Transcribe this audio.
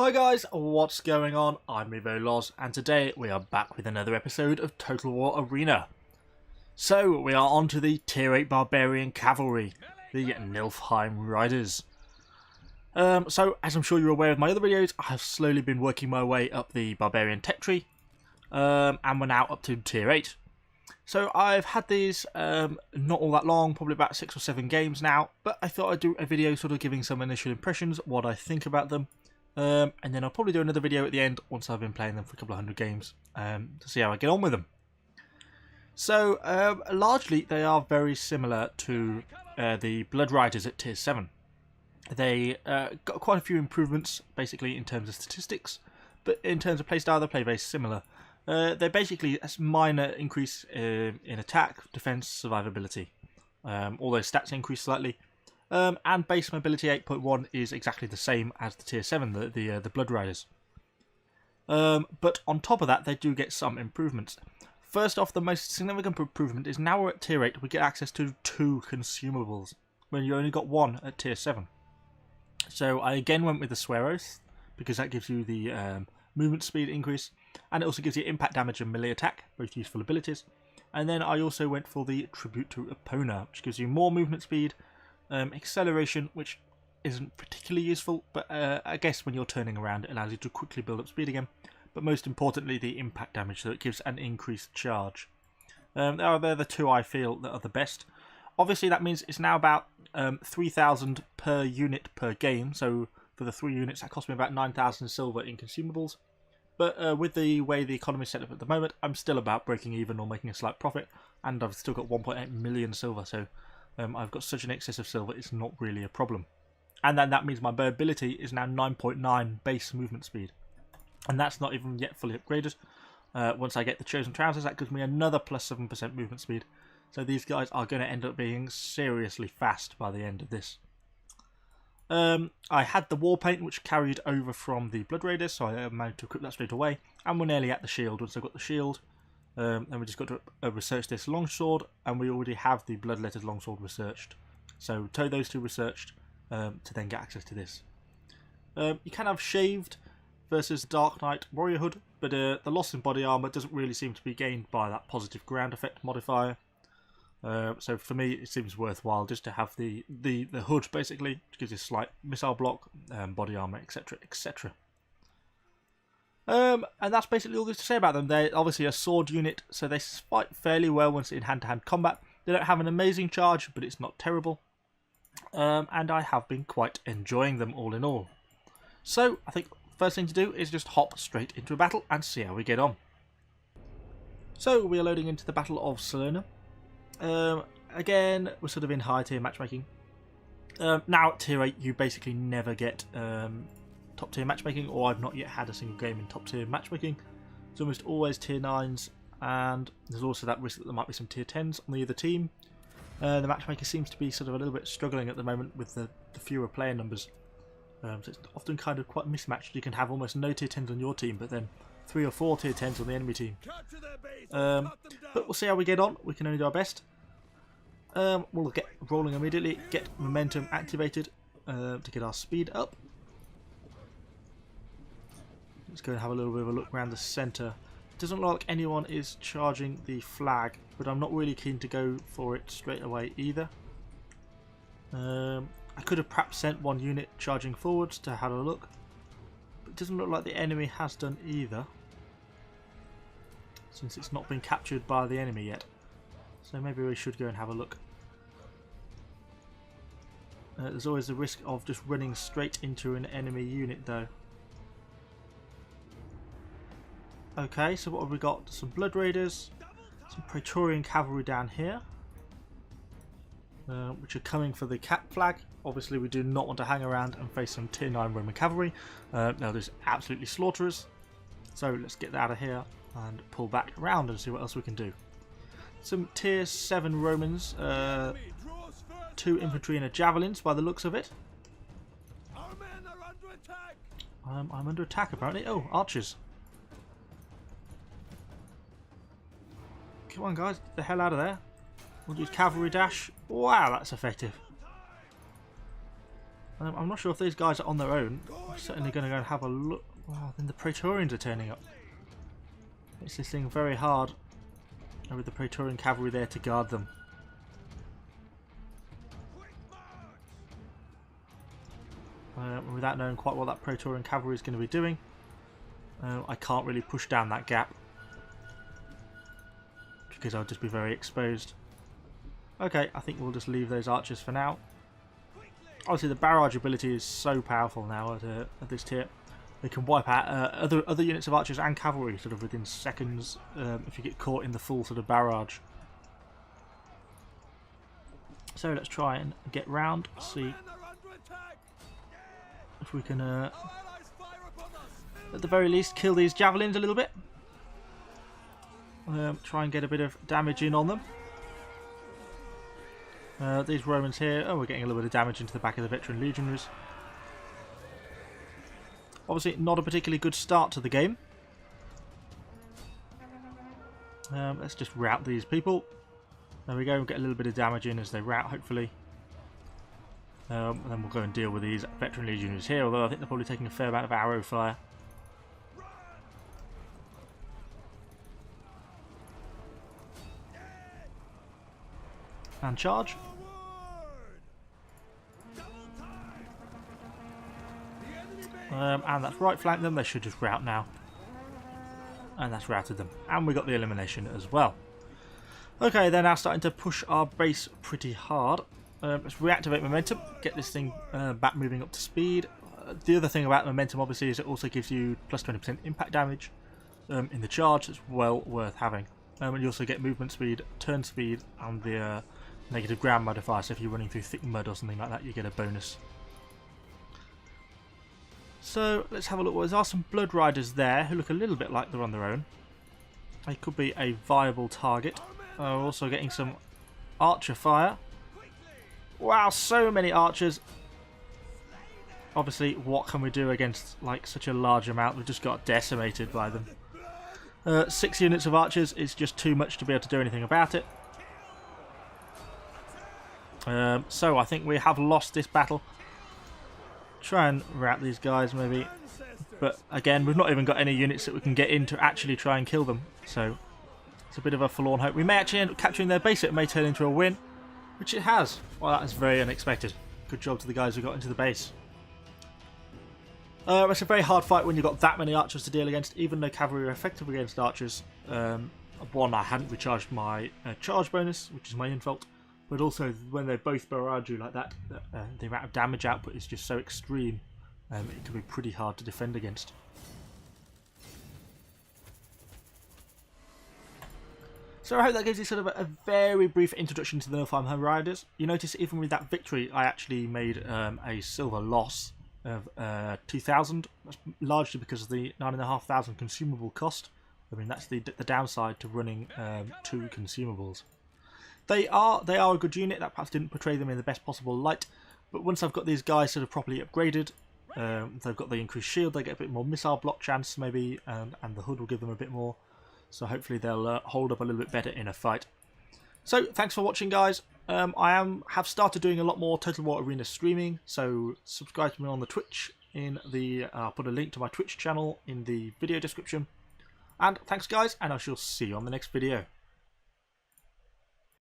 Hi guys, what's going on? I'm Loz, and today we are back with another episode of Total War Arena. So, we are on to the Tier 8 Barbarian Cavalry, the Niflheim Riders. So, as I'm sure you're aware of my other videos, I have slowly been working my way up the Barbarian tech tree, and we're now up to Tier 8. So, I've had these not all that long, probably about 6 or 7 games now, but I thought I'd do a video sort of giving some initial impressions, what I think about them. And then I'll probably do another video at the end once I've been playing them for a couple of hundred games to see how I get on with them. So largely they are very similar to the Blood Riders at Tier 7. They got quite a few improvements basically in terms of statistics, but in terms of playstyle they play very similar. They're basically a minor increase in attack, defense, survivability. All those stats increase slightly. And base mobility 8.1 is exactly the same as the Tier 7, the Blood Riders. But on top of that, they do get some improvements. First off, the most significant improvement is now we're at Tier 8, we get access to 2 consumables, when you only got 1 at Tier 7. So I again went with the Swear Oath, because that gives you the movement speed increase, and it also gives you impact damage and melee attack, both useful abilities. And then I also went for the Tribute to Epona, which gives you more movement speed, acceleration, which isn't particularly useful, but I guess when you're turning around it allows you to quickly build up speed again, but most importantly the impact damage, so it gives an increased charge. They're the 2 I feel that are the best. Obviously that means it's now about 3,000 per unit per game, so for the 3 units that cost me about 9,000 silver in consumables, but with the way the economy is set up at the moment, I'm still about breaking even or making a slight profit, and I've still got 1.8 million silver, so I've got such an excess of silver, it's not really a problem. And then that means my ability is now 9.9 base movement speed. And that's not even yet fully upgraded. Once I get the Chosen Trousers, that gives me another plus 7% movement speed. So these guys are going to end up being seriously fast by the end of this. I had the War Paint, which carried over from the Blood Raiders, so I managed to equip that straight away. And we're nearly at the shield. Once I've got the shield, and we just got to research this longsword, and we already have the bloodlettered longsword researched. So tow those 2 researched to then get access to this. You can have shaved versus Dark Knight Warrior Hood, but the loss in body armor doesn't really seem to be gained by that positive ground effect modifier. So for me it seems worthwhile just to have the hood basically, which gives you a slight missile block, body armor, etc, etc. And that's basically all there is to say about them. They're obviously a sword unit, so they fight fairly well once in hand-to-hand combat. They don't have an amazing charge, but it's not terrible. And I have been quite enjoying them all in all. So I think first thing to do is just hop straight into a battle and see how we get on. So we are loading into the Battle of Salerno. Again, we're sort of in high tier matchmaking. Now at tier 8 you basically never get top tier matchmaking, or I've not yet had a single game in top tier matchmaking. It's almost always tier 9s, and there's also that risk that there might be some tier 10s on the other team. The matchmaker seems to be sort of a little bit struggling at the moment with the fewer player numbers. So it's often kind of quite mismatched. You can have almost no tier 10s on your team, but then 3 or 4 tier 10s on the enemy team. But we'll see how we get on. We can only do our best. We'll get rolling immediately, get momentum activated to get our speed up. Let's go and have a little bit of a look around the centre. It doesn't look like anyone is charging the flag, but I'm not really keen to go for it straight away either. I could have perhaps sent 1 unit charging forwards to have a look, but it doesn't look like the enemy has done either, since it's not been captured by the enemy yet. So maybe we should go and have a look. There's always the risk of just running straight into an enemy unit though. Okay, so what have we got? Some Blood Raiders, some Praetorian Cavalry down here, which are coming for the cap flag. Obviously we do not want to hang around and face some tier 9 Roman Cavalry. Now there's absolutely slaughterers. So let's get out of here and pull back around and see what else we can do. Some tier 7 Romans, 2 infantry and a javelins by the looks of it. I'm under attack apparently. Oh, archers. Come on guys, get the hell out of there. We'll use cavalry dash. Wow, that's effective. I'm not sure if these guys are on their own. I'm certainly going to go and have a look. Wow, then the Praetorians are turning up. It's this thing very hard with the Praetorian Cavalry there to guard them. Without knowing quite what that Praetorian Cavalry is going to be doing, I can't really push down that gap because I'll just be very exposed. Okay, I think we'll just leave those archers for now. Obviously the barrage ability is so powerful now at this tier. They can wipe out other units of archers and cavalry sort of within seconds if you get caught in the full sort of barrage. So let's try and get round, see if we can at the very least kill these javelins a little bit. Try and get a bit of damage in on them. These Romans here, oh, we're getting a little bit of damage into the back of the veteran legionaries. Obviously not a particularly good start to the game. Let's just rout these people. There we go, we'll get a little bit of damage in as they rout, hopefully. And then we'll go and deal with these veteran legionaries here, although I think they're probably taking a fair amount of arrow fire. And charge. And that's right flank them, they should just rout now. And that's routed them. And we got the elimination as well. Okay, they're now starting to push our base pretty hard. Let's reactivate momentum, get this thing back moving up to speed. The other thing about momentum obviously is it also gives you plus 20% impact damage in the charge. It's well worth having. And you also get movement speed, turn speed, and the negative ground modifier, so if you're running through thick mud or something like that you get a bonus. So let's have a look. Well, there are some Blood Riders there who look a little bit like they're on their own. They could be a viable target. We're also getting some archer fire. Wow, so many archers. Obviously, what can we do against like such a large amount? We've just got decimated by them. 6 units of archers is just too much to be able to do anything about it. So I think we have lost this battle. Try and rout these guys maybe. But again, we've not even got any units that we can get in to actually try and kill them. So it's a bit of a forlorn hope. We may actually end up capturing their base. It may turn into a win. Which it has. Well, that is very unexpected. Good job to the guys who got into the base. It's a very hard fight when you've got that many archers to deal against, even though cavalry are effective against archers. One, I hadn't recharged my charge bonus, which is my fault. But also, when they both barrage you like that, the amount of damage output is just so extreme, it can be pretty hard to defend against. So I hope that gives you sort of a very brief introduction to the Niflheim Riders. You notice even with that victory, I actually made a silver loss of 2,000. That's largely because of the 9,500 consumable cost. I mean, that's the downside to running 2 consumables. They are a good unit. That perhaps didn't portray them in the best possible light. But once I've got these guys sort of properly upgraded, they've got the increased shield, they get a bit more missile block chance maybe, and the hood will give them a bit more. So hopefully they'll hold up a little bit better in a fight. So thanks for watching, guys. I have started doing a lot more Total War Arena streaming, so subscribe to me on the Twitch. I'll put a link to my Twitch channel in the video description. And thanks, guys, and I shall see you on the next video.